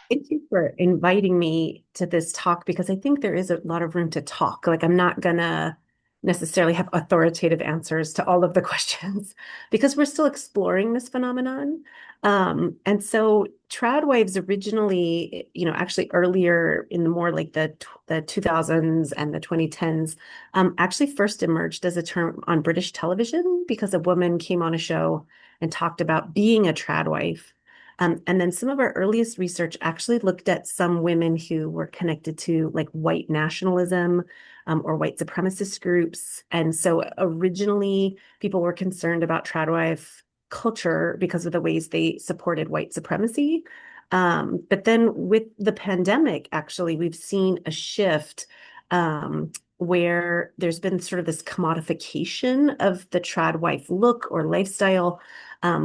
Thank you for inviting me to this talk because I think there is a lot of room to talk. Like, I'm not gonna necessarily have authoritative answers to all of the questions because we're still exploring this phenomenon. And so tradwives originally, actually earlier in the more like the 2000s and the 2010s, actually first emerged as a term on British television because a woman came on a show and talked about being a tradwife. And then some of our earliest research actually looked at some women who were connected to like white nationalism or white supremacist groups. And so originally people were concerned about tradwife culture because of the ways they supported white supremacy. But then with the pandemic, actually, we've seen a shift where there's been sort of this commodification of the tradwife look or lifestyle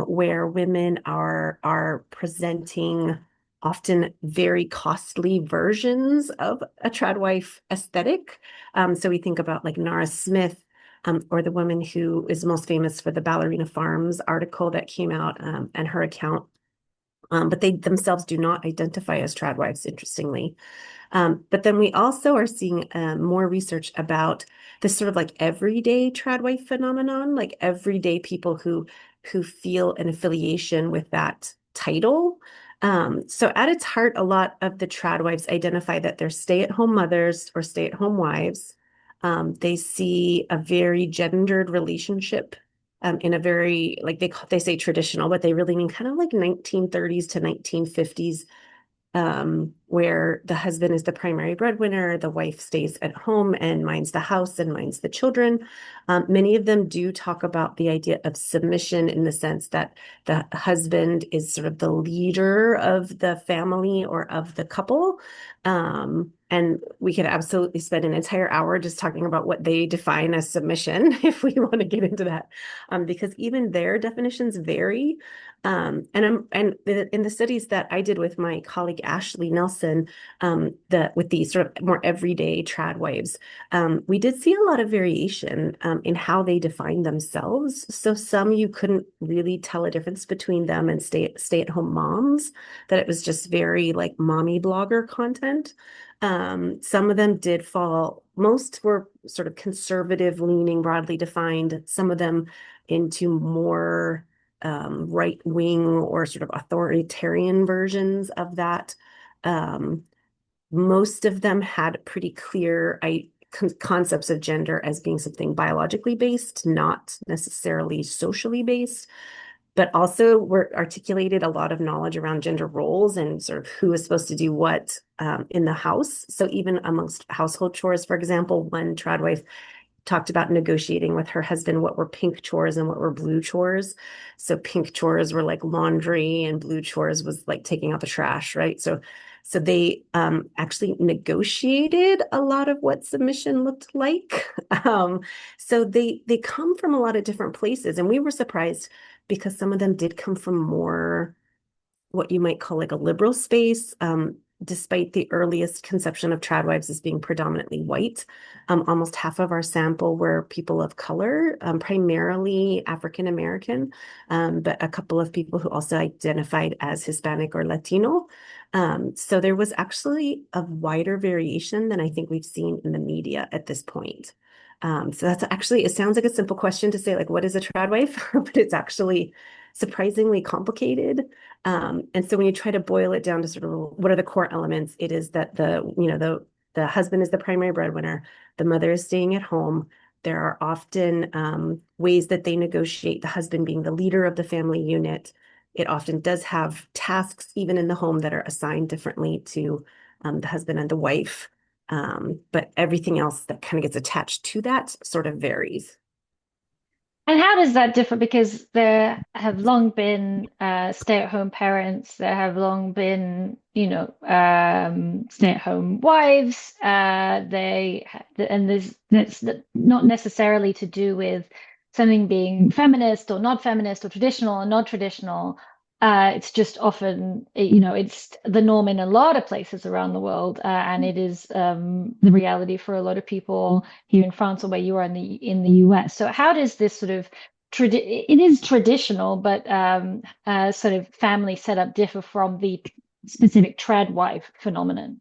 where women are presenting often very costly versions of a tradwife aesthetic. So we think about like Nara Smith, or the woman who is most famous for the Ballerina Farms article that came out, and her account. But they themselves do not identify as tradwives, interestingly. But then we also are seeing more research about this sort of like everyday tradwife phenomenon, like everyday people who feel an affiliation with that title. So at its heart, a lot of the tradwives identify that they're stay-at-home mothers or stay-at-home wives. They see a very gendered relationship in a very like they say traditional, but they really mean kind of like 1930s to 1950s, where the husband is the primary breadwinner, the wife stays at home and minds the house and minds the children. Many of them do talk about the idea of submission in the sense that the husband is sort of the leader of the family or of the couple. And we could absolutely spend an entire hour just talking about what they define as submission if we want to get into that, because even their definitions vary. And in the studies that I did with my colleague Ashley Nelson, with these sort of more everyday tradwives, we did see a lot of variation in how they define themselves. So some you couldn't really tell a difference between them and stay-at-home moms, that it was just very like mommy blogger content. Some of them did fall, most were sort of conservative leaning, broadly defined, some of them into more right wing or sort of authoritarian versions of that. Um, Most of them had pretty clear concepts of gender as being something biologically based, not necessarily socially based, but also were articulated a lot of knowledge around gender roles and sort of who is supposed to do what in the house. So even amongst household chores, for example, one tradwife talked about negotiating with her husband what were pink chores and what were blue chores. So pink chores were like laundry and blue chores was like taking out the trash, right? So they actually negotiated a lot of what submission looked like. So they come from a lot of different places, and we were surprised because some of them did come from more what you might call like a liberal space, despite the earliest conception of tradwives as being predominantly white. Almost half of our sample were people of color, primarily African American, but a couple of people who also identified as Hispanic or Latino. So there was actually a wider variation than I think we've seen in the media at this point. So that's actually, it sounds like a simple question to say, like, what is a tradwife? But it's actually surprisingly complicated. And so when you try to boil it down to sort of what are the core elements, it is that the husband is the primary breadwinner, the mother is staying at home. There are often ways that they negotiate, the husband being the leader of the family unit. It often does have tasks, even in the home, that are assigned differently to the husband and the wife. But everything else that kind of gets attached to that sort of varies. And how does that differ? Because there have long been stay-at-home parents, there have long been, stay-at-home wives. And that's not necessarily to do with something being feminist or traditional or not traditional. It's just often, it's the norm in a lot of places around the world, and it is the reality for a lot of people here in France or where you are in the US. So how does this sort of it is traditional, but sort of family setup differ from the specific tradwife phenomenon.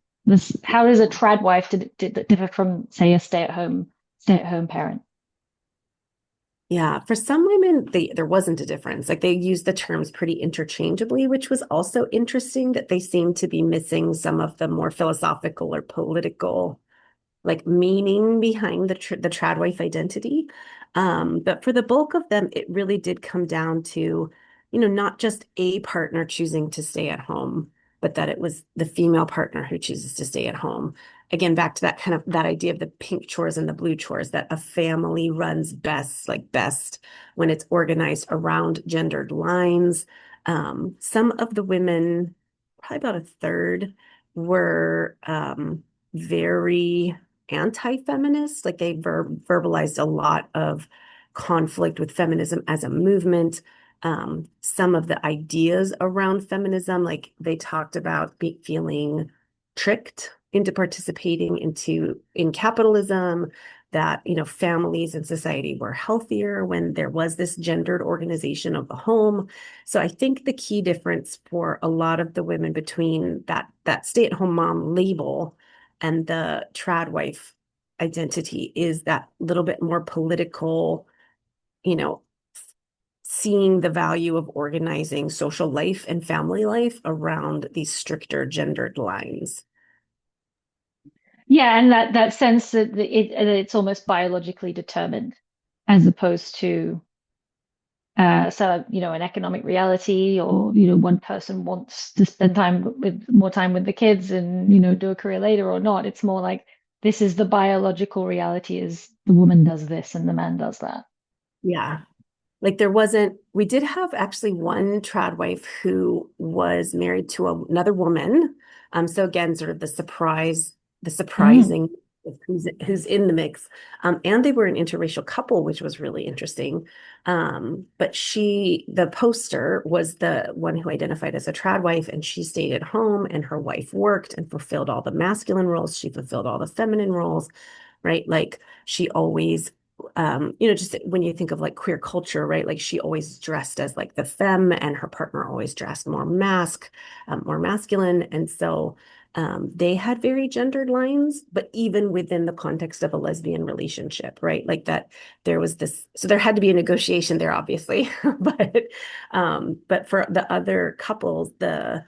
How does a tradwife differ from, say, a stay-at-home parent? Yeah, for some women, there wasn't a difference. Like they used the terms pretty interchangeably, which was also interesting that they seemed to be missing some of the more philosophical or political like meaning behind the tradwife identity. But for the bulk of them, it really did come down to, not just a partner choosing to stay at home, but that it was the female partner who chooses to stay at home. Again, back to that kind of that idea of the pink chores and the blue chores, that a family runs best when it's organized around gendered lines. Some of the women, probably about a third, were very anti-feminist. Like they verbalized a lot of conflict with feminism as a movement. Some of the ideas around feminism, like they talked about feeling tricked into participating in capitalism, that families and society were healthier when there was this gendered organization of the home. So I think the key difference for a lot of the women between that stay-at-home mom label and the tradwife identity is that little bit more political, you know, seeing the value of organizing social life and family life around these stricter gendered lines. Yeah, and that sense that it's almost biologically determined, as opposed to so an economic reality, or one person wants to spend more time with the kids and do a career later or not. It's more like this is the biological reality: is the woman does this and the man does that. Yeah. Like we did have actually one trad wife who was married to another woman. So again, sort of the Mm, surprising of who's in the mix. And they were an interracial couple, which was really interesting. But the poster was the one who identified as a trad wife, and she stayed at home, and her wife worked and fulfilled all the masculine roles. She fulfilled all the feminine roles, right? Like she always just when you think of like queer culture, right? Like she always dressed as like the femme, and her partner always dressed more masculine. And so they had very gendered lines, but even within the context of a lesbian relationship, right? Like that there was this, so there had to be a negotiation there, obviously. But for the other couples, the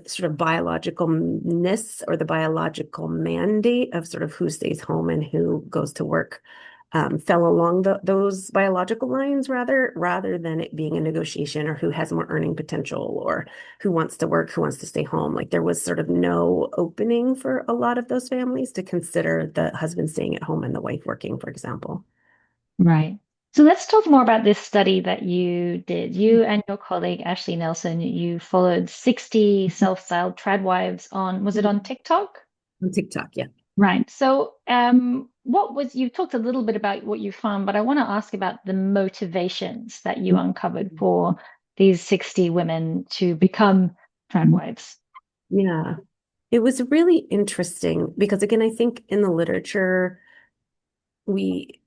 sort of biologicalness or the biological mandate of sort of who stays home and who goes to work fell along those biological lines rather than it being a negotiation or who has more earning potential or who wants to work, who wants to stay home. Like there was sort of no opening for a lot of those families to consider the husband staying at home and the wife working, for example. right. So let's talk more about this study that you did. You and your colleague Ashley Nelson, you followed 60 self-styled tradwives was it on TikTok? On TikTok, yeah. Right. So, you talked a little bit about what you found, but I want to ask about the motivations that you uncovered for these 60 women to become tradwives. Yeah. It was really interesting because again, I think in the literature, we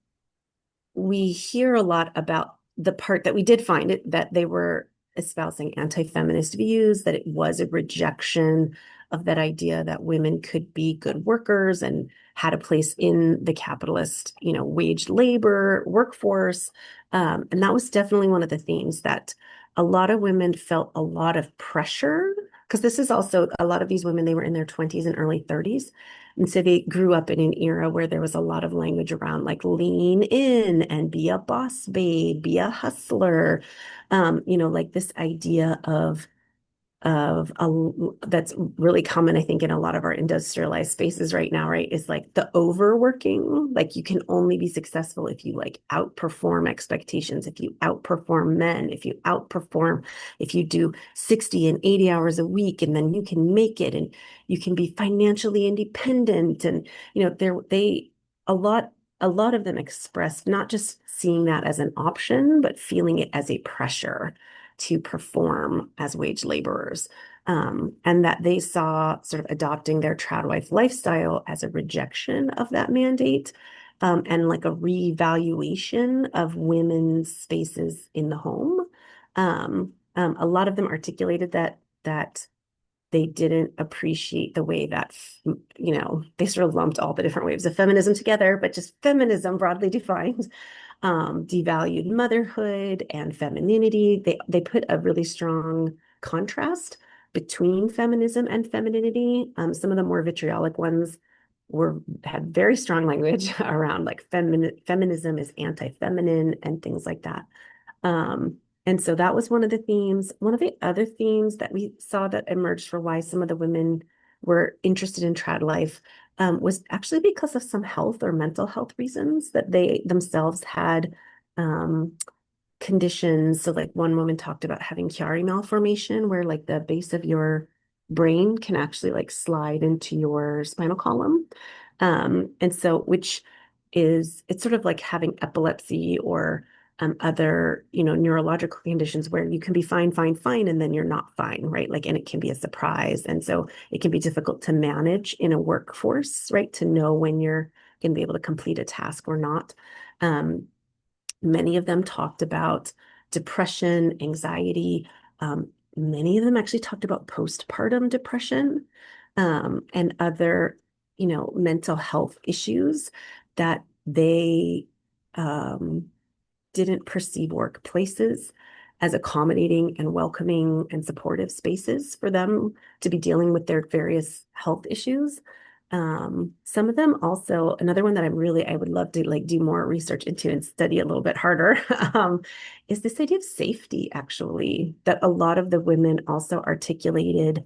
we hear a lot about the part that we did find it that they were espousing anti-feminist views, that it was a rejection of that idea that women could be good workers and had a place in the capitalist, waged labor workforce. And that was definitely one of the themes that a lot of women felt a lot of pressure because this is also a lot of these women, they were in their 20s and early 30s. And so they grew up in an era where there was a lot of language around like lean in and be a boss babe, be a hustler. Like this idea that's really common, I think, in a lot of our industrialized spaces right now, right? Is like the overworking. Like you can only be successful if you like outperform expectations, if you outperform men, if you do 60 and 80 hours a week, and then you can make it and you can be financially independent. And a lot a lot of them expressed not just seeing that as an option, but feeling it as a pressure to perform as wage laborers. And that they saw sort of adopting their tradwife lifestyle as a rejection of that mandate, and like a revaluation of women's spaces in the home. A lot of them articulated that they didn't appreciate the way that, they sort of lumped all the different waves of feminism together, but just feminism broadly defined, devalued motherhood and femininity. They put a really strong contrast between feminism and femininity. Some of the more vitriolic ones had very strong language around like feminism is anti-feminine and things like that. And so that was one of the themes. One of the other themes that we saw that emerged for why some of the women were interested in trad life was actually because of some health or mental health reasons that they themselves had um, conditions. So like one woman talked about having Chiari malformation, where like the base of your brain can actually like slide into your spinal column. And so which is it's sort of like having epilepsy or other, neurological conditions where you can be fine, fine, fine, and then you're not fine, right? Like, and it can be a surprise. And so it can be difficult to manage in a workforce, right? To know when you're going to be able to complete a task or not. Um, Many of them talked about depression, anxiety. Many of them actually talked about postpartum depression, and other, mental health issues that they um, didn't perceive workplaces as accommodating and welcoming and supportive spaces for them to be dealing with their various health issues. Some of them also, another one that I would love to like do more research into and study a little bit harder, is this idea of safety, actually, that a lot of the women also articulated,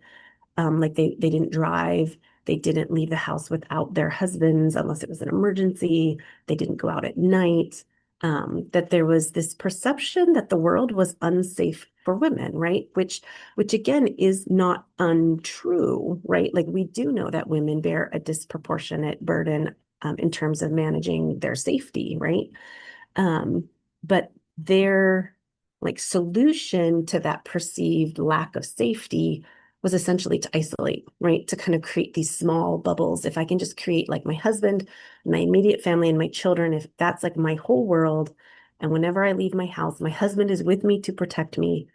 like they didn't drive, they didn't leave the house without their husbands unless it was an emergency. They didn't go out at night. That there was this perception that the world was unsafe for women, right? Which again is not untrue, right? Like we do know that women bear a disproportionate burden in terms of managing their safety, right? But their like solution to that perceived lack of safety was essentially to isolate, right? To kind of create these small bubbles. If I can just create like my husband, my immediate family, and my children, if that's like my whole world, and whenever I leave my house, my husband is with me to protect me,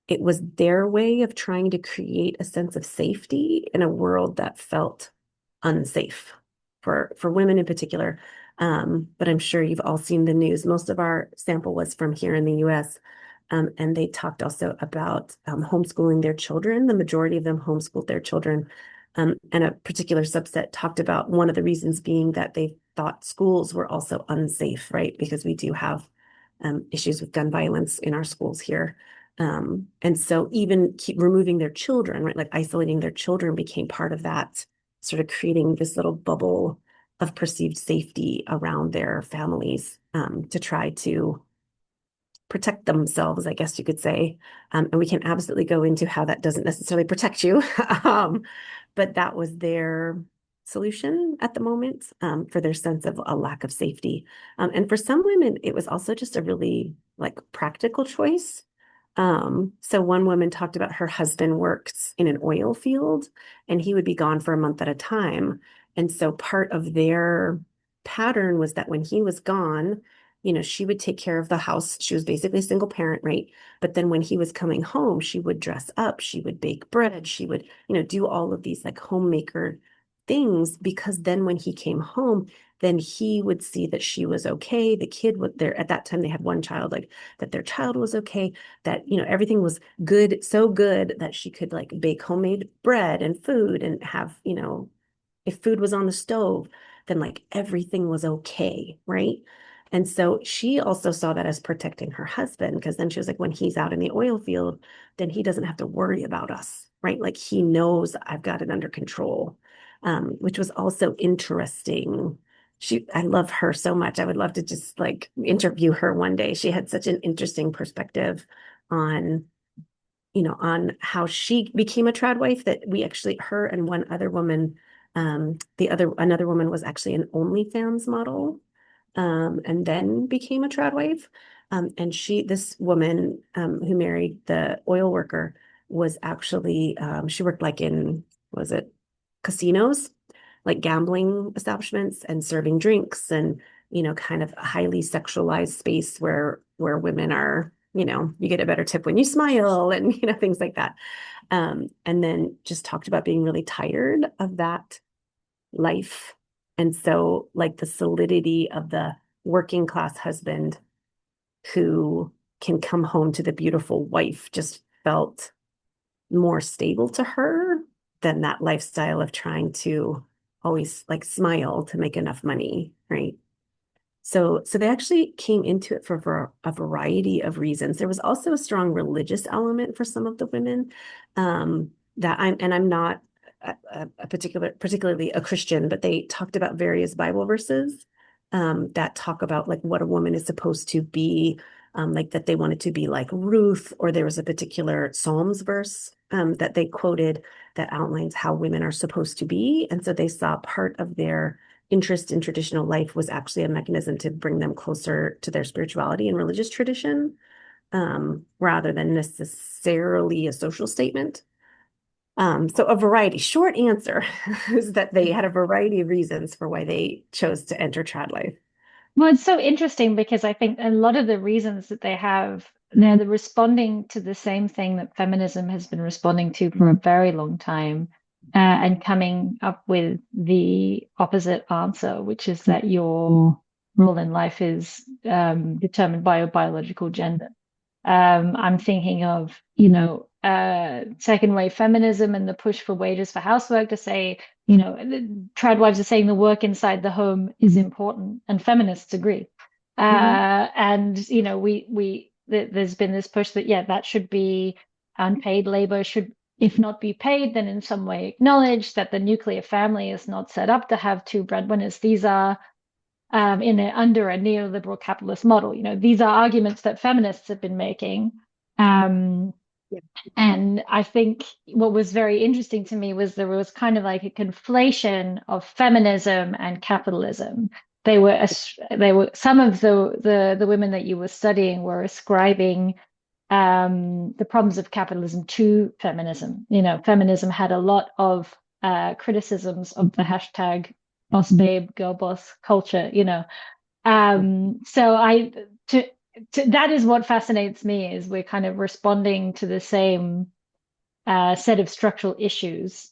it was their way of trying to create a sense of safety in a world that felt unsafe for women in particular. But I'm sure you've all seen the news. Most of our sample was from here in the US. And they talked also about homeschooling their children. The majority of them homeschooled their children. And a particular subset talked about one of the reasons being that they thought schools were also unsafe, right? Because we do have issues with gun violence in our schools here. And so even keep removing their children, right? Like isolating their children became part of that, sort of creating this little bubble of perceived safety around their families, to try to protect themselves, I guess you could say. And we can absolutely go into how that doesn't necessarily protect you. But that was their solution at the moment, for their sense of a lack of safety. And for some women, it was also just a really like practical choice. So one woman talked about her husband works in an oil field and he would be gone for a month at a time. And so part of their pattern was that when he was gone, she would take care of the house. She was basically a single parent, right? But then when he was coming home, she would dress up, she would bake bread, she would, do all of these like homemaker things, because then when he came home, then he would see that she was okay. The kid would there at that time they had one child, like that their child was okay, that everything was good, so good that she could like bake homemade bread and food and have, if food was on the stove, then like everything was okay, right? And so she also saw that as protecting her husband, because then she was like, when he's out in the oil field, then he doesn't have to worry about us, right? Like he knows I've got it under control, which was also interesting. I love her so much. I would love to just like interview her one day. She had such an interesting perspective on on how she became a trad wife, that we actually, her and one other woman, another woman was actually an OnlyFans model, and then became a trad wife. And this woman, who married the oil worker was actually, she worked like in, was it casinos, like gambling establishments and serving drinks and, kind of a highly sexualized space where women are, you get a better tip when you smile and, things like that. And then just talked about being really tired of that life. And so, like, the solidity of the working class husband who can come home to the beautiful wife just felt more stable to her than that lifestyle of trying to always like smile to make enough money, right? So they actually came into it for a variety of reasons. There was also a strong religious element for some of the women, that I'm not particularly a Christian, but they talked about various Bible verses, that talk about like what a woman is supposed to be, like that they wanted to be like Ruth, or there was a particular Psalms verse, that they quoted that outlines how women are supposed to be. And so they saw part of their interest in traditional life was actually a mechanism to bring them closer to their spirituality and religious tradition, rather than necessarily a social statement. So a variety, short answer is that they had a variety of reasons for why they chose to enter trad life. Well, it's so interesting because I think a lot of the reasons that they have, they're responding to the same thing that feminism has been responding to for a very long time, and coming up with the opposite answer, which is that your role in life is determined by your biological gender. I'm thinking of, second wave feminism and the push for wages for housework to say, tradwives are saying the work inside the home is important, and feminists agree. Mhm. And there's been this push that that should be unpaid labor should, if not be paid, then in some way acknowledged that the nuclear family is not set up to have two breadwinners. These are under a neoliberal capitalist model. These are arguments that feminists have been making. Um, Yeah. and I think what was very interesting to me was there was kind of like a conflation of feminism and capitalism. They were some of the women that you were studying were ascribing the problems of capitalism to feminism. Feminism had a lot of criticisms of the hashtag boss babe, girl boss culture. So to, that is what fascinates me is we're kind of responding to the same set of structural issues.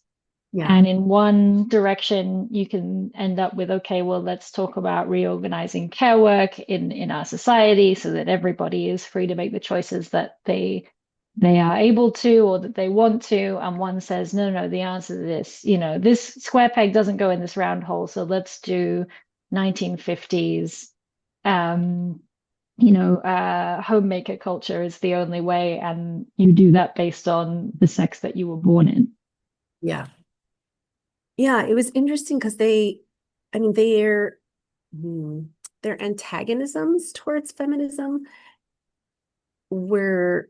Yeah. And in one direction, you can end up with, okay, well, let's talk about reorganizing care work in our society so that everybody is free to make the choices that they are able to or that they want to. And one says, no, no, the answer to this, this square peg doesn't go in this round hole. So let's do 1950s, um, homemaker culture is the only way. And you do that based on the sex that you were born in. Yeah. Yeah, it was interesting because I mean, hmm, their antagonisms towards feminism were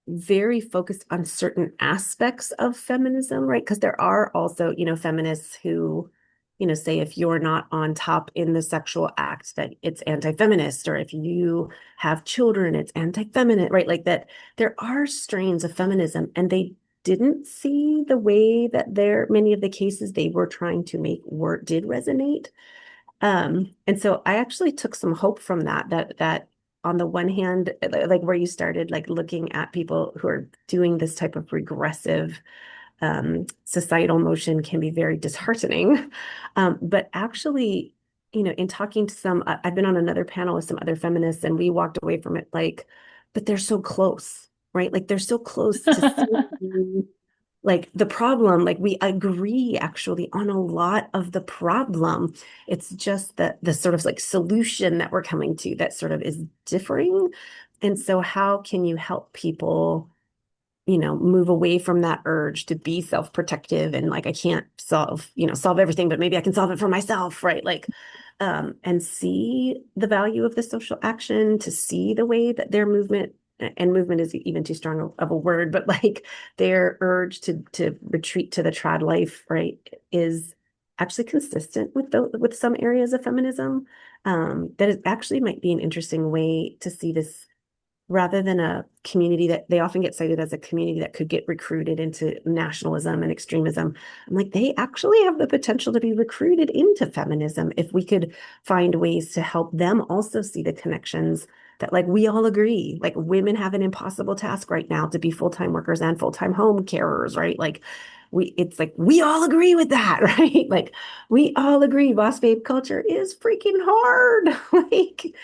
very focused on certain aspects of feminism, right? Because there are also, feminists who, say if you're not on top in the sexual act, that it's anti-feminist, or if you have children, it's anti-feminist, right? Like that there are strains of feminism, and they didn't see the way that many of the cases they were trying to make did resonate. And so I actually took some hope from that on the one hand, like where you started, like looking at people who are doing this type of regressive societal motion can be very disheartening. But actually, in talking to I've been on another panel with some other feminists, and we walked away from it like, but they're so close, right? Like they're so close to seeing like the problem, like we agree actually on a lot of the problem. It's just that the sort of like solution that we're coming to that sort of is differing. And so how can you help people, move away from that urge to be self-protective and like I can't solve everything, but maybe I can solve it for myself, right? Like, and see the value of the social action, to see the way that their movement, and movement is even too strong of a word, but like their urge to retreat to the trad life, right, is actually consistent with some areas of feminism. That it actually might be an interesting way to see this, rather than a community that they often get cited as a community that could get recruited into nationalism and extremism. I'm like, they actually have the potential to be recruited into feminism if we could find ways to help them also see the connections that like we all agree, like women have an impossible task right now to be full-time workers and full-time home carers, right? Like it's like we all agree with that, right? Like we all agree boss babe culture is freaking hard. Like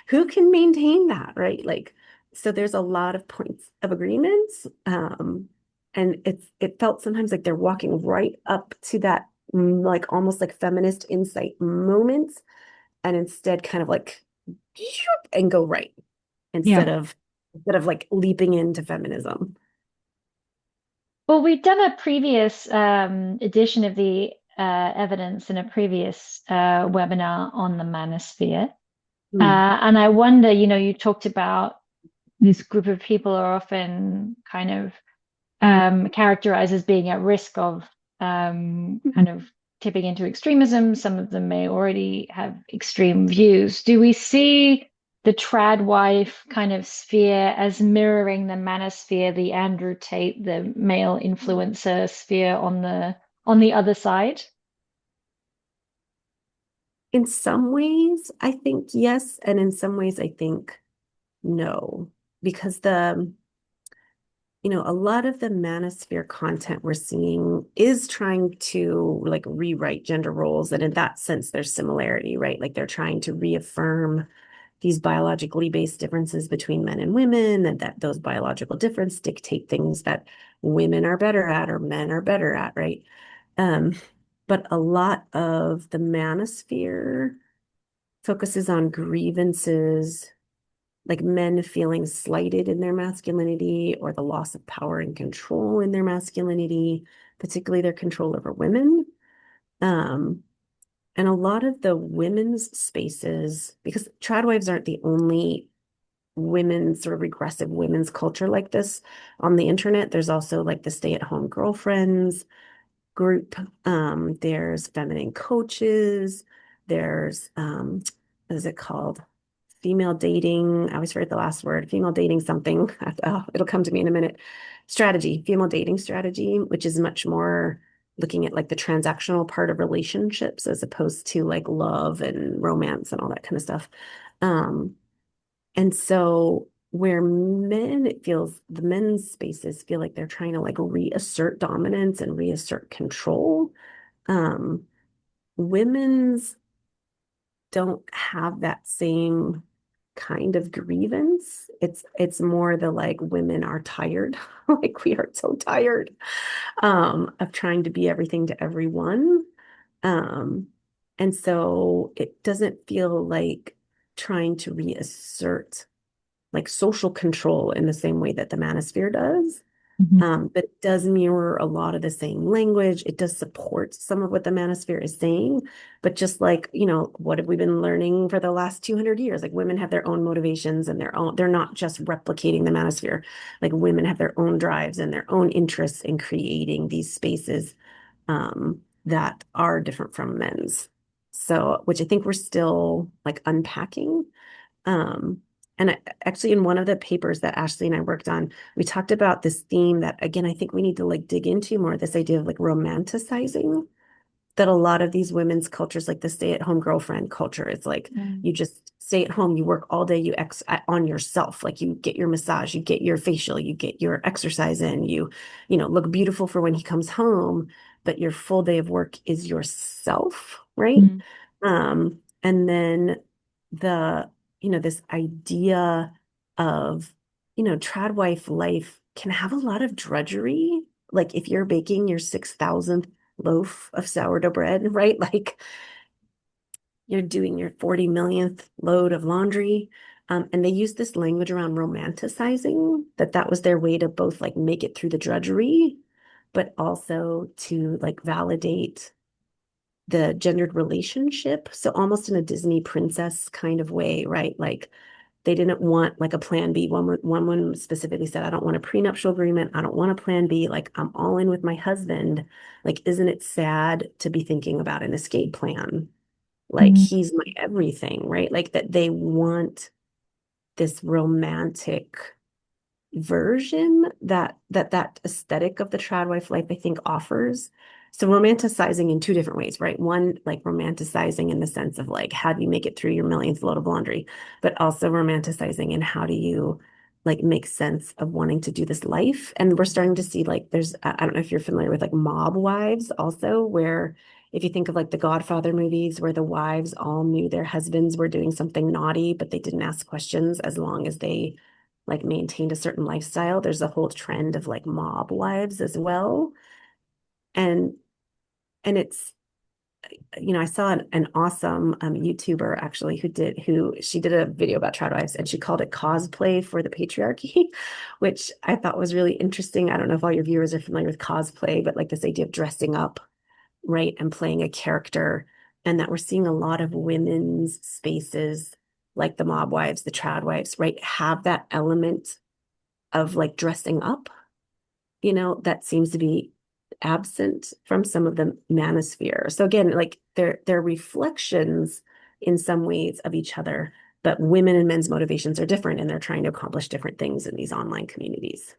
who can maintain that, right? Like, so there's a lot of points of agreements. And it felt sometimes like they're walking right up to that like almost like feminist insight moment and instead kind of like and go right Yeah. instead of like leaping into feminism. Well, we've done a previous edition of the evidence in a previous webinar on the manosphere. Mm. And I wonder, you talked about this group of people are often kind of characterized as being at risk of kind of tipping into extremism. Some of them may already have extreme views. Do we see the tradwife kind of sphere as mirroring the manosphere, the Andrew Tate, the male influencer sphere on the other side? In some ways, I think yes, and in some ways, I think no, because a lot of the manosphere content we're seeing is trying to like rewrite gender roles. And in that sense, there's similarity, right? Like they're trying to reaffirm these biologically based differences between men and women, and that those biological differences dictate things that women are better at or men are better at, right? Um, but a lot of the manosphere focuses on grievances like men feeling slighted in their masculinity or the loss of power and control in their masculinity, particularly their control over women. Um, and a lot of the women's spaces, because tradwives aren't the only women's sort of regressive women's culture like this on the internet. There's also like the stay-at-home girlfriends group. There's feminine coaches. There's what is it called? Female dating. I always forget the last word. Female dating something. Oh, it'll come to me in a minute. Strategy, female dating strategy, which is much more looking at like the transactional part of relationships as opposed to like love and romance and all that kind of stuff. Um, and so where men, it feels the men's spaces feel like they're trying to like reassert dominance and reassert control. Um, Women's don't have that same kind of grievance. It's more the like women are tired. Like we are so tired of trying to be everything to everyone. Um, and so it doesn't feel like trying to reassert like social control in the same way that the manosphere does. Mhm. But it does mirror a lot of the same language. It does support some of what the manosphere is saying. But just like, what have we been learning for the last 200 years? Like women have their own motivations and they're not just replicating the manosphere. Like women have their own drives and their own interests in creating these spaces that are different from men's. So, which I think we're still like unpacking. Um, and actually, in one of the papers that Ashley and I worked on, we talked about this theme that, again, I think we need to like dig into more, this idea of like romanticizing that a lot of these women's cultures, like the stay-at-home girlfriend culture, it's like Mm. you just stay at home, you work all day, you on yourself, like you get your massage, you get your facial, you get your exercise in, look beautiful for when he comes home, but your full day of work is yourself, right? Mm. And then this idea of, tradwife life can have a lot of drudgery. Like if you're baking your 6,000th loaf of sourdough bread, right? Like you're doing your 40 millionth load of laundry. And they use this language around romanticizing that was their way to both like make it through the drudgery, but also to like validate the gendered relationship. So almost in a Disney princess kind of way, right? Like they didn't want like a plan B. One woman specifically said, I don't want a prenuptial agreement. I don't want a plan B. Like I'm all in with my husband. Like, isn't it sad to be thinking about an escape plan? Like Mm. he's my everything, right? Like that they want this romantic version that aesthetic of the tradwife life, I think offers. So romanticizing in two different ways, right? One, like romanticizing in the sense of like, how do you make it through your millionth load of laundry? But also romanticizing in how do you like make sense of wanting to do this life? And we're starting to see like there's, I don't know if you're familiar with like mob wives also, where if you think of like the Godfather movies where the wives all knew their husbands were doing something naughty, but they didn't ask questions as long as they like maintained a certain lifestyle. There's a whole trend of like mob wives as well. And it's I saw an awesome YouTuber actually who she did a video about tradwives and she called it cosplay for the patriarchy, which I thought was really interesting. I don't know if all your viewers are familiar with cosplay, but like this idea of dressing up, right, and playing a character, and that we're seeing a lot of women's spaces like the mob wives, the tradwives, right, have that element of like dressing up, that seems to be absent from some of the manosphere. So again, like they're reflections in some ways of each other, but women and men's motivations are different and they're trying to accomplish different things in these online communities.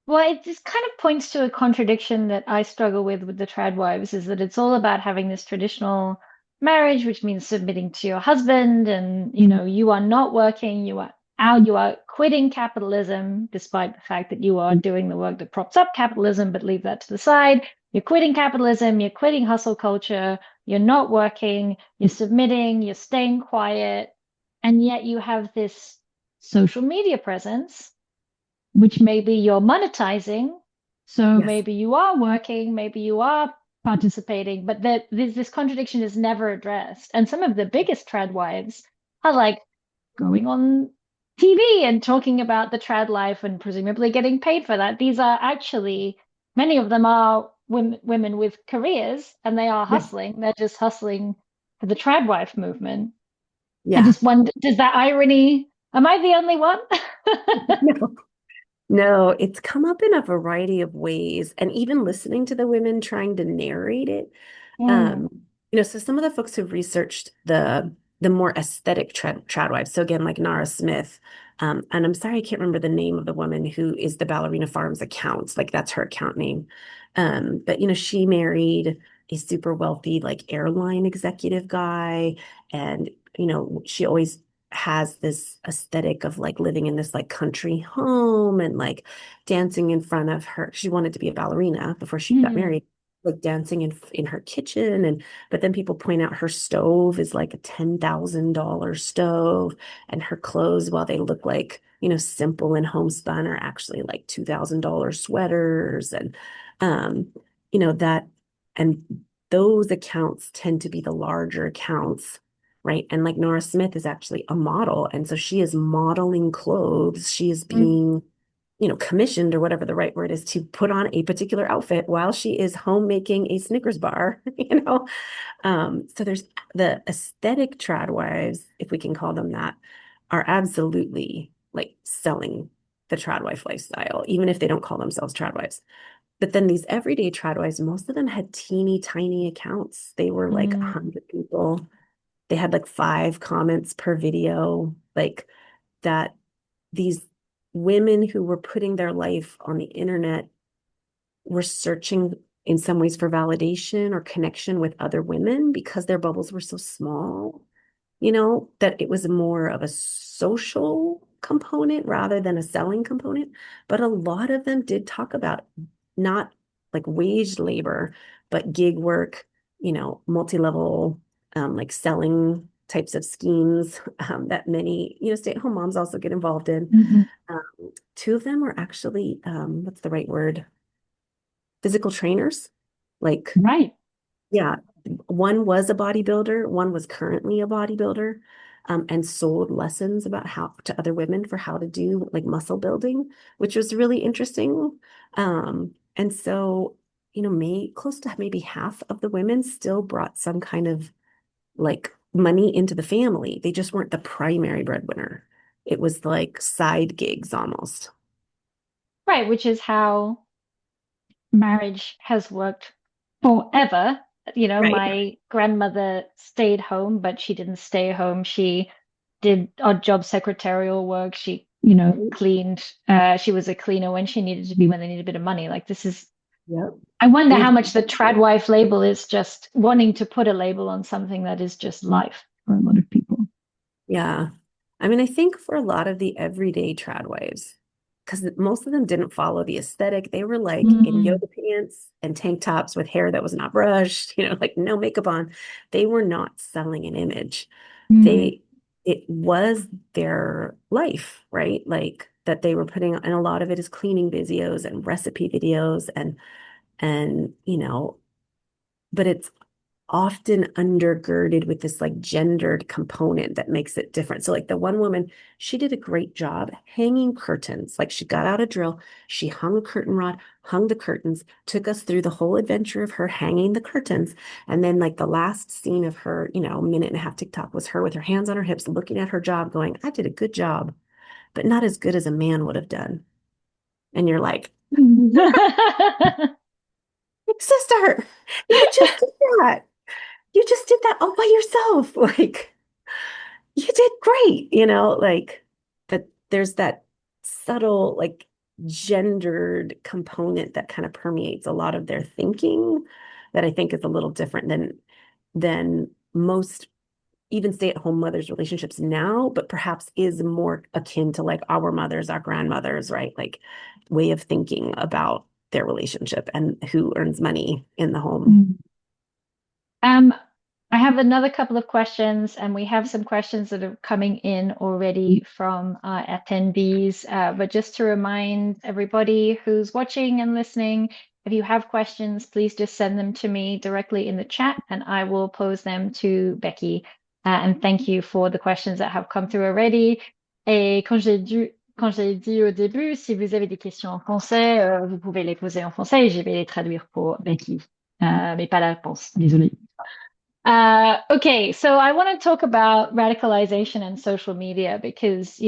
Well, it just kind of points to a contradiction that I struggle with the tradwives, is that it's all about having this traditional marriage, which means submitting to your husband, and you are not working, you are out, you are quitting capitalism, despite the fact that you are doing the work that props up capitalism, but leave that to the side. You're quitting capitalism, you're quitting hustle culture, you're not working, you're submitting, you're staying quiet, and yet you have this social media presence which maybe you're monetizing. So Yes. maybe you are working, maybe you are participating, but this contradiction is never addressed. And some of the biggest trad wives are like going on TV and talking about the trad life and presumably getting paid for that. These are actually, many of them are women with careers and they are Yeah. hustling. They're just hustling for the trad wife movement. I Yeah. just wonder, does that irony, am I the only one? No. No, it's come up in a variety of ways. And even listening to the women trying to narrate it, Mm, um, so some of the folks who've researched the more aesthetic tradwives. So again, like Nara Smith, and I'm sorry I can't remember the name of the woman who is the Ballerina Farms accounts. Like that's her account name. But she married a super wealthy like airline executive guy, and she always has this aesthetic of like living in this like country home and like dancing in front of her. She wanted to be a ballerina before she got mhm, married, like dancing in her kitchen. And but then people point out her stove is like a $10,000 stove, and her clothes, while they look like simple and homespun, are actually like $2,000 sweaters. And um that, and those accounts tend to be the larger accounts, right? And like Nora Smith is actually a model. And so she is modeling clothes. She is mhm, being, commissioned or whatever the right word is to put on a particular outfit while she is home making a Snickers bar, So there's the aesthetic tradwives, if we can call them that, are absolutely like selling the tradwife lifestyle, even if they don't call themselves tradwives. But then these everyday tradwives, most of them had teeny tiny accounts. They were like mm, 100 people. They had like 5 comments per video, like that. These women who were putting their life on the internet were searching in some ways for validation or connection with other women because their bubbles were so small, that it was more of a social component rather than a selling component. But a lot of them did talk about not like wage labor, but gig work, multi-level, like selling types of schemes that many, stay-at-home moms also get involved in. mhm. Um, Two of them were actually, what's the right word? Physical trainers. Like, Right. yeah, one was a bodybuilder, one was currently a bodybuilder, and sold lessons about how to other women for how to do like muscle building, which was really interesting. And so, close to maybe half of the women still brought some kind of like money into the family. They just weren't the primary breadwinner. It was like side gigs almost. Right, which is how marriage has worked forever. Right. My grandmother stayed home, but she didn't stay home. She did odd job secretarial work. She, Right. cleaned. She was a cleaner when she needed to be, when they needed a bit of money. Like this is, Yep. I wonder They how much the tradwife label is just wanting to put a label on something that is just life for a lot of people. Yeah. I mean, I think for a lot of the everyday tradwives, because most of them didn't follow the aesthetic. They were like in Mm, yoga pants and tank tops with hair that was not brushed, like no makeup on. They were not selling an image. mm, They, it was their life, right? Like that they were putting, and a lot of it is cleaning videos and recipe videos and but it's often undergirded with this like gendered component that makes it different. So like the one woman, she did a great job hanging curtains. Like she got out a drill, she hung a curtain rod, hung the curtains, took us through the whole adventure of her hanging the curtains. And then like the last scene of her, minute and a half TikTok was her with her hands on her hips, looking at her job going, I did a good job, but not as good as a man would have done. And you're like, mm. sister, you just did that. You just did that all by yourself. Like, you did great, like that there's that subtle, like gendered component that kind of permeates a lot of their thinking that I think is a little different than most even stay-at-home mothers' relationships now, but perhaps is more akin to like our mothers, our grandmothers, right? Like way of thinking about their relationship and who earns money in the home. Um, I have another couple of questions, and we have some questions that are coming in already from our attendees. But just to remind everybody who's watching and listening, if you have questions, please just send them to me directly in the chat, and I will pose them to Becky. And thank you for the questions that have come through already. Et quand j'ai dit au début, si vous avez des questions en français, vous pouvez les poser en français et je vais les traduire pour Becky. Mais pas la réponse, désolée. Okay, so I want to talk about radicalization and social media because,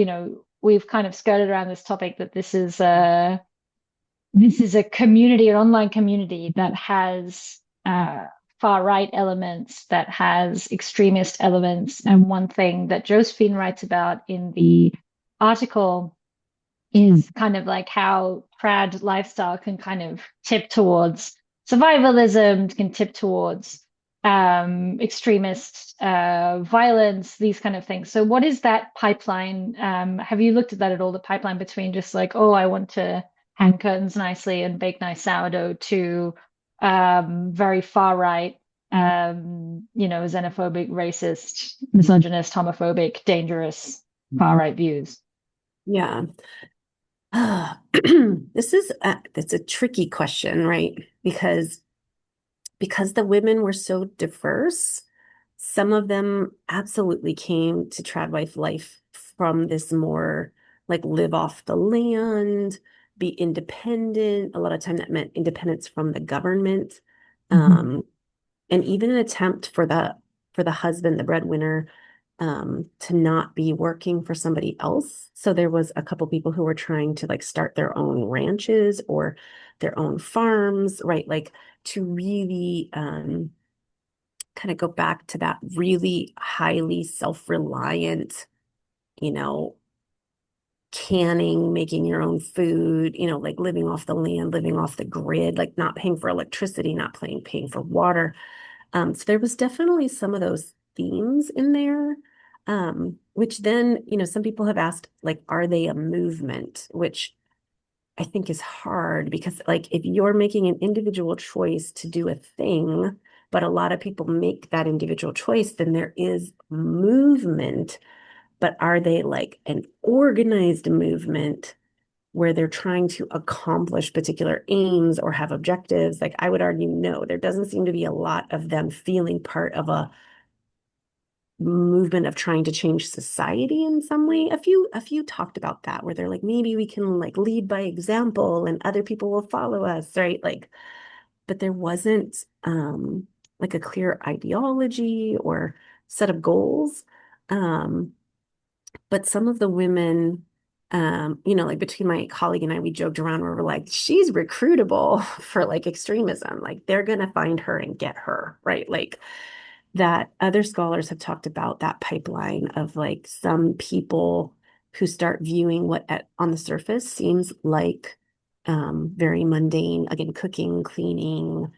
we've kind of skirted around this topic that this is a community, an online community that has far right elements, that has extremist elements. And one thing that Josephine writes about in the article is kind of like how trad lifestyle can kind of tip towards survivalism, can tip towards extremist violence, these kind of things. So, what is that pipeline? Have you looked at that at all? The pipeline between just like, oh, I want to hang curtains nicely and bake nice sourdough to very far right, xenophobic, racist, misogynist, homophobic, dangerous far right views. Yeah. It's a tricky question, right? Because the women were so diverse, some of them absolutely came to tradwife life from this more like live off the land, be independent. A lot of time that meant independence from the government. Mhm. Um, and even an attempt for the husband, the breadwinner, to not be working for somebody else. So there was a couple people who were trying to like start their own ranches or their own farms, right? Like to really kind of go back to that really highly self-reliant, you know, canning, making your own food, like living off the land, living off the grid, like not paying for electricity, not paying for water. So there was definitely some of those themes in there, which then, some people have asked, like, are they a movement? Which I think is hard because, like, if you're making an individual choice to do a thing, but a lot of people make that individual choice, then there is movement. But are they like an organized movement where they're trying to accomplish particular aims or have objectives? Like I would argue, no, there doesn't seem to be a lot of them feeling part of a movement of trying to change society in some way. A few talked about that where they're like, maybe we can like lead by example and other people will follow us, right? Like, but there wasn't like a clear ideology or set of goals. Um, but some of the women, like between my colleague and I, we joked around where we're like, she's recruitable for like extremism. Like they're gonna find her and get her, right? Like that other scholars have talked about that pipeline of like some people who start viewing what on the surface seems like very mundane, again, cooking, cleaning,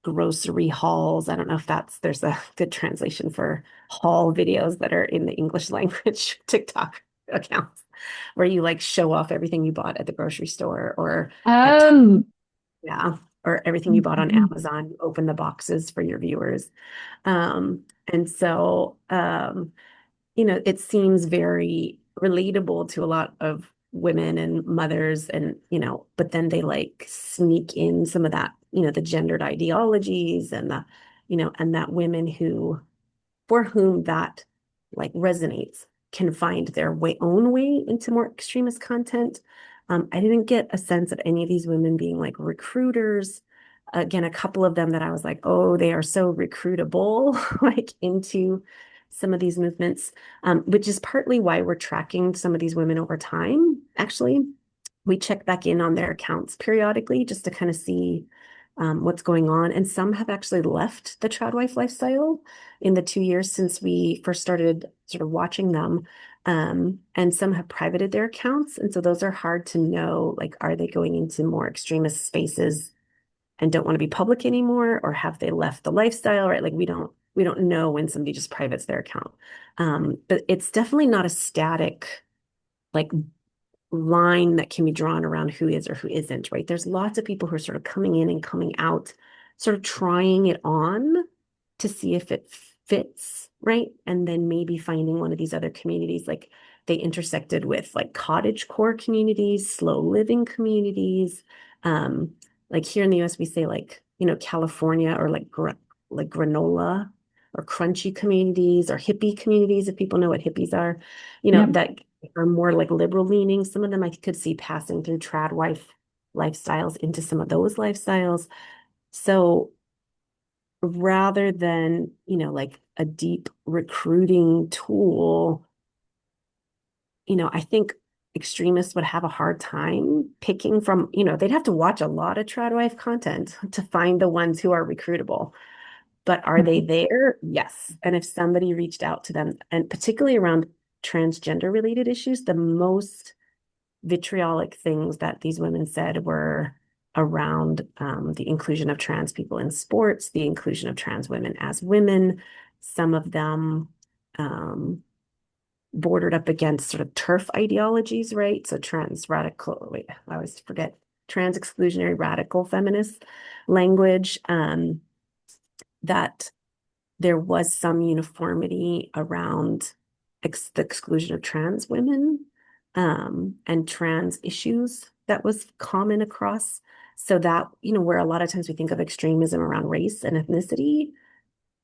grocery hauls. I don't know if there's a good translation for haul videos that are in the English language TikTok accounts where you like show off everything you bought at the grocery store or at Oh, yeah, or everything you bought on mhm. Amazon. You open the boxes for your viewers. And so it seems very relatable to a lot of women and mothers and, but then they like sneak in some of that, the gendered ideologies and and that women who for whom that like resonates can find their own way into more extremist content. I didn't get a sense of any of these women being like recruiters. Again, a couple of them that I was like, oh, they are so recruitable, like into some of these movements, which is partly why we're tracking some of these women over time. Actually, we check back in on their accounts periodically just to kind of see what's going on. And some have actually left the tradwife lifestyle in the 2 years since we first started sort of watching them. And some have privated their accounts. And so those are hard to know. Like, are they going into more extremist spaces and don't want to be public anymore? Or have they left the lifestyle, right? Like we don't know when somebody just privates their account. But it's definitely not a static, like line that can be drawn around who is or who isn't, right? There's lots of people who are sort of coming in and coming out, sort of trying it on to see if it fits, right? And then maybe finding one of these other communities, like they intersected with like cottage core communities, slow living communities. Um, like here in the US, we say like, California or like granola or crunchy communities or hippie communities, if people know what hippies are, Yep. that are more like liberal leaning. Some of them I could see passing through tradwife lifestyles into some of those lifestyles. So rather than, like a deep recruiting tool, I think extremists would have a hard time picking from, they'd have to watch a lot of tradwife content to find the ones who are recruitable. But are they Right. there? Yes. And if somebody reached out to them, and particularly around transgender related issues, the most vitriolic things that these women said were around the inclusion of trans people in sports, the inclusion of trans women as women. Some of them bordered up against sort of turf ideologies, right? So trans radical, wait, I always forget, trans exclusionary radical feminist language, that there was some uniformity around the exclusion of trans women, and trans issues that was common across. So that, where a lot of times we think of extremism around race and ethnicity,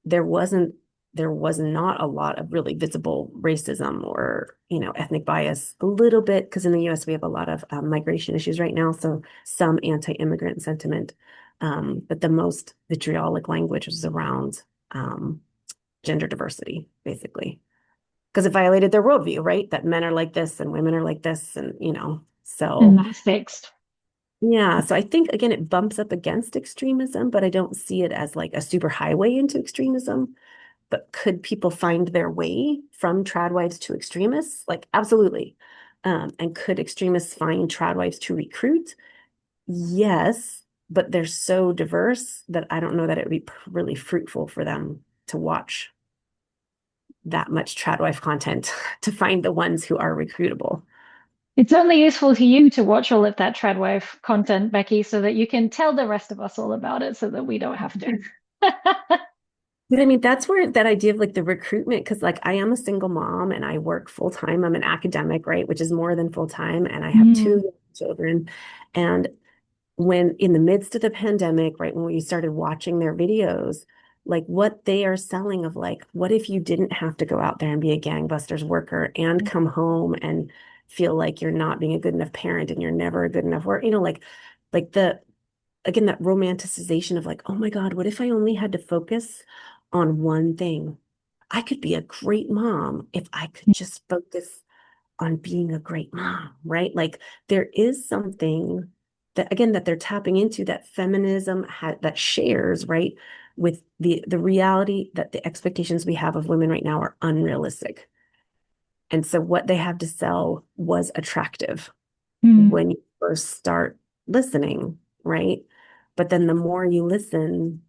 there wasn't, there was not a lot of really visible racism or, ethnic bias, a little bit, because in the US we have a lot of migration issues right now. So some anti-immigrant sentiment. But the most vitriolic language was around gender diversity, basically. Because it violated their worldview, right? That men are like this and women are like this, and And so that's fixed. yeah. So I think again it bumps up against extremism, but I don't see it as like a super highway into extremism. But could people find their way from tradwives to extremists? Like absolutely. And could extremists find tradwives to recruit? Yes, but they're so diverse that I don't know that it would be really fruitful for them to watch that much tradwife content to find the ones who are recruitable. It's only useful to you to watch all of that tradwife content, Becky, so that you can tell the rest of us all about it so that we don't have to. But I mean, that's where that idea of like the recruitment, because like I am a single mom and I work full time. I'm an academic, right? Which is more than full time. And I have two Mm, young children. And when in the midst of the pandemic, right, when we started watching their videos, like what they are selling of like, what if you didn't have to go out there and be a gangbusters worker and come home and feel like you're not being a good enough parent and you're never a good enough work, like the again, that romanticization of like, oh my God, what if I only had to focus on one thing? I could be a great mom if I could just focus on being a great mom, right? Like there is something that again that they're tapping into that feminism that shares, right? With the reality that the expectations we have of women right now are unrealistic. And so what they have to sell was attractive mm, when you first start listening, right? But then the more you listen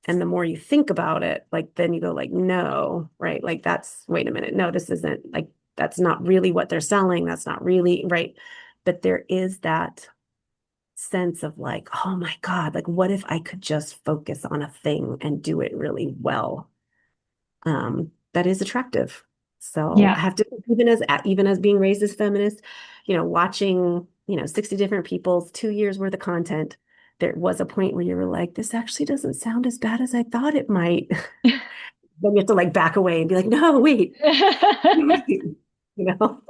and the more you think about it, like then you go like, no, right? Like that's, wait a minute, no, this isn't like, that's not really what they're selling. That's not really right. But there is that sense of like, oh my God, like what if I could just focus on a thing and do it really well? That is attractive. So I Yeah. have to, even as being raised as feminist, watching, 60 different people's 2 years worth of content, there was a point where you were like, this actually doesn't sound as bad as I thought it might. Then you have to like back away and be like, no, wait, wait, you know?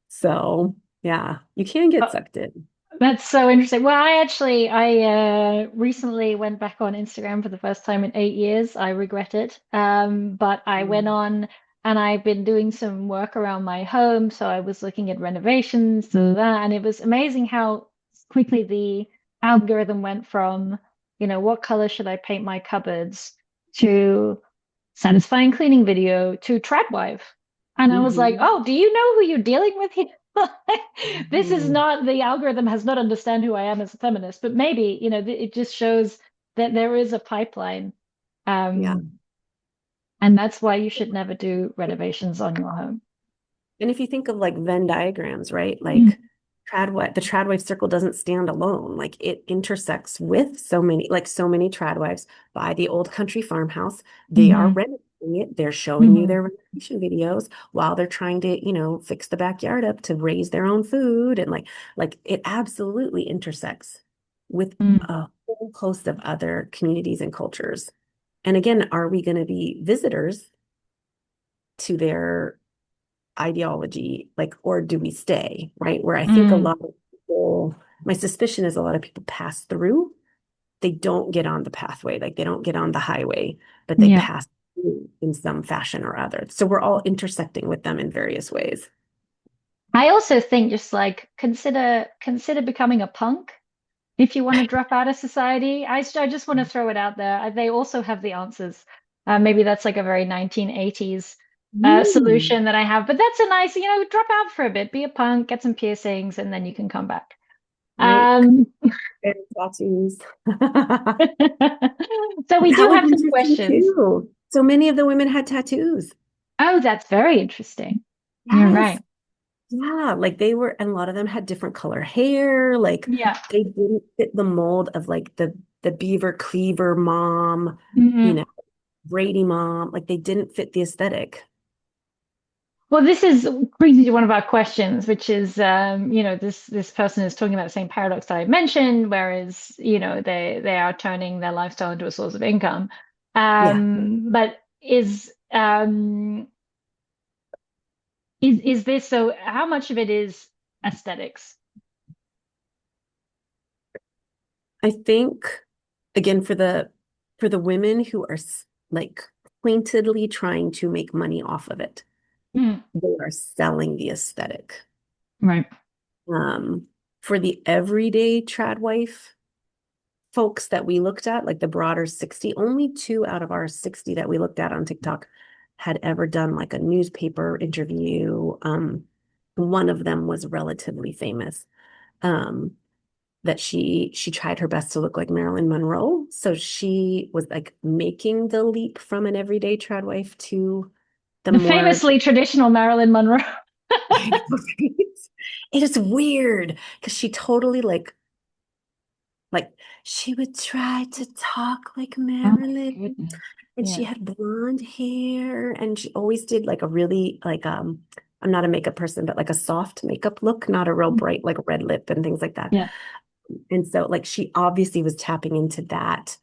So yeah, you can get sucked in. That's so interesting. Well, I recently went back on Instagram for the first time in 8 years. I regret it. But I went Mm. on and I've been doing some work around my home. So I was looking at renovations to that, and it was amazing how quickly the algorithm went from, what color should I paint my cupboards to satisfying cleaning video to tradwife. And I was like, Mhm. oh, do you know who you're dealing with here? This is Mhm. not, the algorithm has not understand who I am as a feminist, but maybe, it just shows that there is a pipeline. Yeah. Um, and that's why you should never do renovations on your home. And if you think of like Venn diagrams, right? Mm, Like the tradwife circle doesn't stand alone. Like it intersects with so many tradwives by the old country farmhouse. They are hmm renovating it. They're showing you hmm their renovation videos while they're trying to, fix the backyard up to raise their own food. And like it absolutely intersects with mm. a whole host of other communities and cultures. And again, are we going to be visitors to their ideology, like, or do we stay, right? Where I think a Mm. lot of people, my suspicion is a lot of people pass through, they don't get on the pathway, like they don't get on the highway, but they Yeah. pass through in some fashion or other. So we're all intersecting with them in various ways. I also think just like consider becoming a punk if you want to drop out of society. I just want to throw it out there. They also have the answers. Maybe that's like a very 1980s Mm, solution that I have, but that's a nice, drop out for a bit, be a punk, get some piercings, and then you can come back. right? Um, And tattoos. That so we do was have some interesting questions. too. So many of the women had tattoos. Oh, that's very interesting. You're Yes. right. Yeah, like they were, and a lot of them had different color hair. Like Yeah. they didn't fit the mold of like the beaver cleaver mom, you Mhm. know, Brady mom. Like they didn't fit the aesthetic. Well, this is brings me to one of our questions, which is, this person is talking about the same paradox that I mentioned, whereas, they are turning their lifestyle into a source of income. Yeah, But is this so? How much of it is aesthetics? I think again for the women who are like pointedly trying to make money off of it, Mm, they are selling the aesthetic. right. Um, for the everyday trad wife folks that we looked at, like the broader 60, only two out of our 60 that we looked at on TikTok had ever done like a newspaper interview. One of them was relatively famous. Um, that she tried her best to look like Marilyn Monroe. So she was like making the leap from an everyday trad wife to the The more famously traditional Marilyn Monroe. it is weird because she totally like she would try to talk like Oh my Marilyn, goodness. and she Yeah. had blonde hair, and she always did like a really like I'm not a makeup person, but like a soft makeup look, not a real Mm, bright like red lip and things like that. yeah. And so like she obviously was tapping into that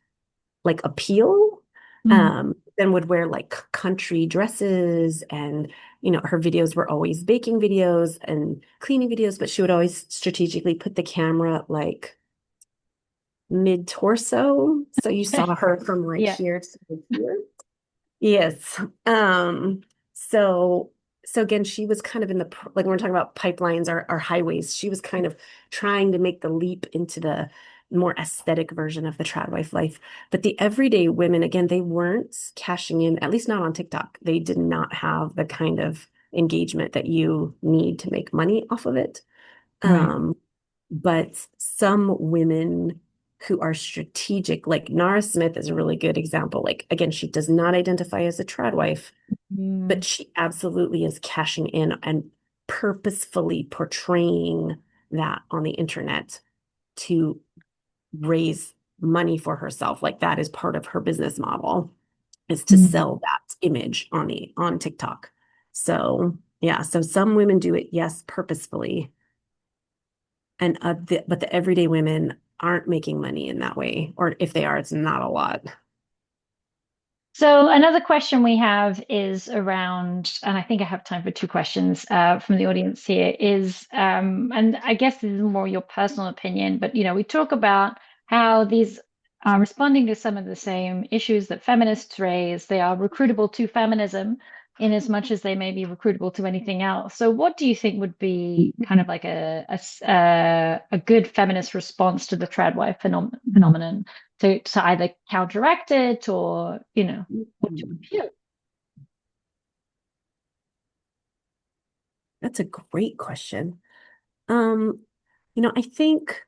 like appeal. Mm. Then would wear like country dresses, and her videos were always baking videos and cleaning videos, but she would always strategically put the camera like mid torso. So you saw her from like Yeah. here to like here. Yes. So so again, she was kind of in the like when we're talking about pipelines or highways, she was kind of trying to make the leap into the more aesthetic version of the tradwife life. But the everyday women, again, they weren't cashing in, at least not on TikTok. They did not have the kind of engagement that you need to make money off of it. Right. Um, But some women who are strategic, like Nara Smith is a really good example. Like, again, she does not identify as a tradwife, Mm. but she absolutely is cashing in and purposefully portraying that on the internet to raise money for herself. Like that is part of her business model is to Mm. sell that image on TikTok. So yeah, so some women do it, yes, purposefully, and but the everyday women aren't making money in that way, or if they are, it's not a lot. So another question we have is around, and I think I have time for two questions from the audience here, is, and I guess this is more your personal opinion, but we talk about how these are responding to some of the same issues that feminists raise. They are recruitable to feminism in as much as they may be recruitable to anything else. So what do you think would be kind of like a good feminist response to the tradwife phenomenon? To either counteract it or, or to Mhm. refute. That's a great question. Um, I think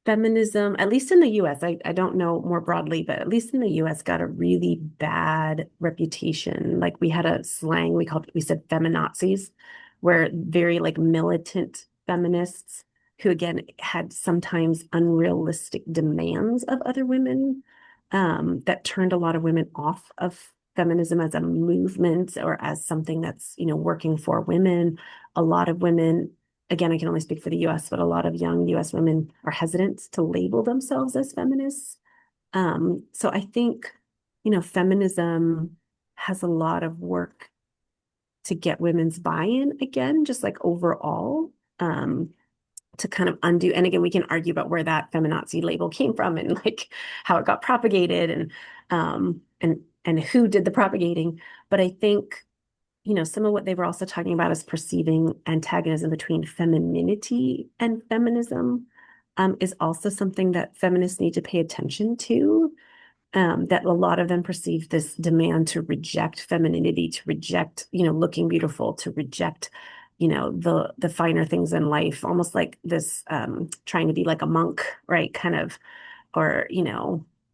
feminism, at least in the US, I don't know more broadly, but at least in the US, got a really bad reputation. Like we had a slang we said feminazis, where very like militant feminists who again had sometimes unrealistic demands of other women, that turned a lot of women off of feminism as a movement or as something that's, working for women. A lot of women, again, I can only speak for the US, but a lot of young US women are hesitant to label themselves as feminists. So I think, feminism has a lot of work to get women's buy-in again, just like overall, to kind of undo. And again, we can argue about where that feminazi label came from and like how it got propagated and who did the propagating. But I think some of what they were also talking about is perceiving antagonism between femininity and feminism, is also something that feminists need to pay attention to. That a lot of them perceive this demand to reject femininity, to reject, looking beautiful, to reject, the finer things in life, almost like this trying to be like a monk, right? Kind of, or,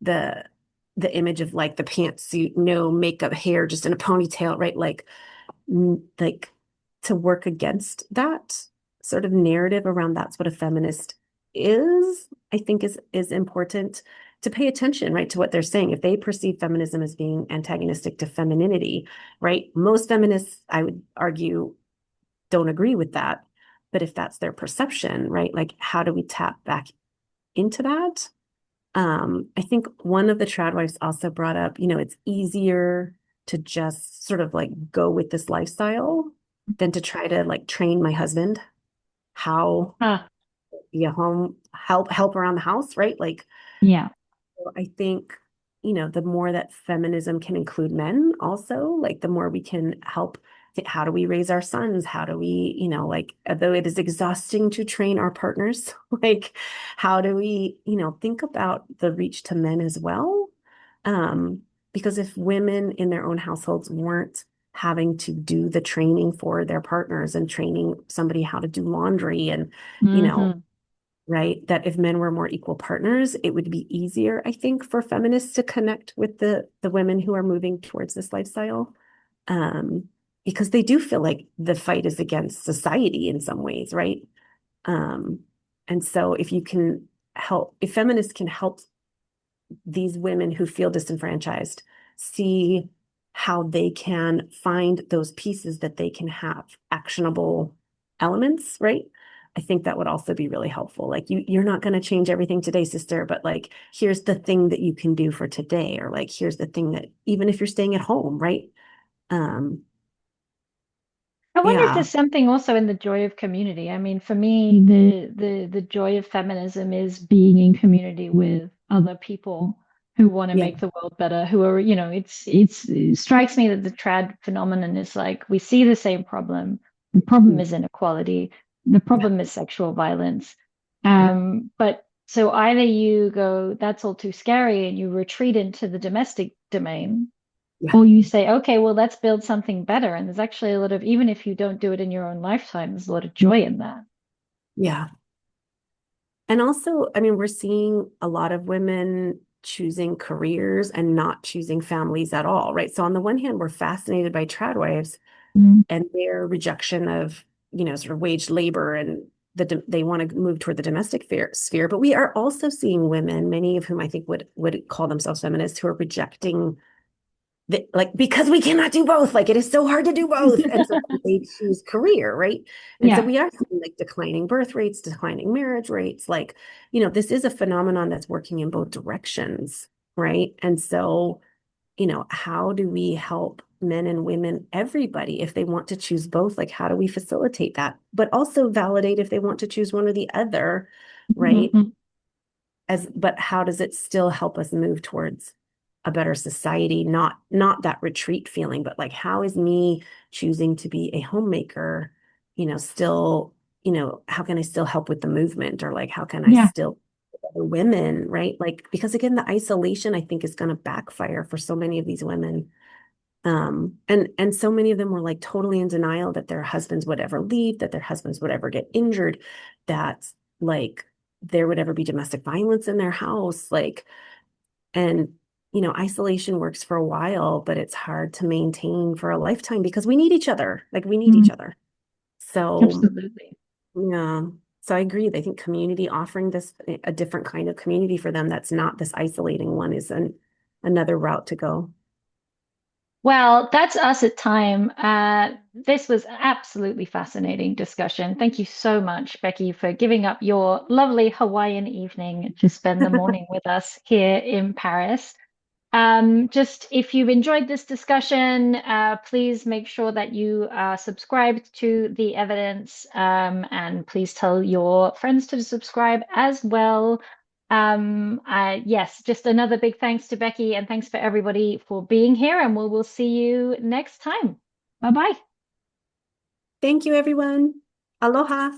the the image of like the pantsuit, no makeup, hair, just in a ponytail, right? Like to work against that sort of narrative around that's what a feminist is, I think is important to pay attention, right, to what they're saying. If they perceive feminism as being antagonistic to femininity, right? Most feminists, I would argue, don't agree with that. But if that's their perception, right, like how do we tap back into that? I think one of the tradwives also brought up, it's easier to just sort of like go with this lifestyle than to try to like train my husband how Ah, to be a home help around the house, right? Like yeah. I think, the more that feminism can include men also, like the more we can help. How do we raise our sons? How do we, like, although it is exhausting to train our partners, like, how do we, think about the reach to men as well? Um, because if women in their own households weren't having to do the training for their partners and training somebody how to do laundry and, you know, Hmm. right? That if men were more equal partners, it would be easier, I think, for feminists to connect with the women who are moving towards this lifestyle. Um, because they do feel like the fight is against society in some ways, right? Um, and so if feminists can help these women who feel disenfranchised see how they can find those pieces that they can have actionable elements, right? I think that would also be really helpful. Like you're not going to change everything today, sister, but like here's the thing that you can do for today, or like here's the thing that even if you're staying at home, right? Um, I wonder if yeah, there's something also in the joy of community. I mean, for me, the joy of feminism is being in community with other people who want to yeah, make the world better, who are, it strikes me that the trad phenomenon is like we see the same problem. The problem mm, is inequality. The yeah, problem is sexual violence. right, But so either you go, that's all too scary, and you retreat into the domestic domain, yeah, or you say, okay, well, let's build something better. And there's actually a lot of, even if you don't do it in your own lifetime, there's a lot of joy in that. yeah. And also, I mean, we're seeing a lot of women choosing careers and not choosing families at all, right? So on the one hand, we're fascinated by tradwives Mm. and their rejection of, sort of wage labor and they want to move toward the domestic sphere. But we are also seeing women, many of whom I think would call themselves feminists, who are rejecting like because we cannot do both. Like it is so hard to do both, and so they choose career, right? And so Yeah. we are seeing like declining birth rates, declining marriage rates. Like, this is a phenomenon that's working in both directions, right? And so, how do we help men and women, everybody, if they want to choose both? Like, how do we facilitate that, but also validate if they want to choose one or the other, right? Mhm. But how does it still help us move towards a better society? Not that retreat feeling, but like how is me choosing to be a homemaker, still, how can I still help with the movement, or like how can I Yeah. still other women, right? Like because again, the isolation I think is going to backfire for so many of these women. And so many of them were like totally in denial that their husbands would ever leave, that their husbands would ever get injured, that like there would ever be domestic violence in their house. Like, and isolation works for a while, but it's hard to maintain for a lifetime because we need each other. Like we need Mm. each other. So Absolutely. yeah. So I agree. I think community offering this a different kind of community for them that's not this isolating one is another route to go. Well, that's us at time. This was an absolutely fascinating discussion. Thank you so much, Becky, for giving up your lovely Hawaiian evening to spend the morning with us here in Paris. Just if you've enjoyed this discussion, please make sure that you are subscribed to the evidence, and please tell your friends to subscribe as well. Yes, just another big thanks to Becky, and thanks for everybody for being here, and we'll see you next time. Bye bye. Thank you, everyone. Aloha.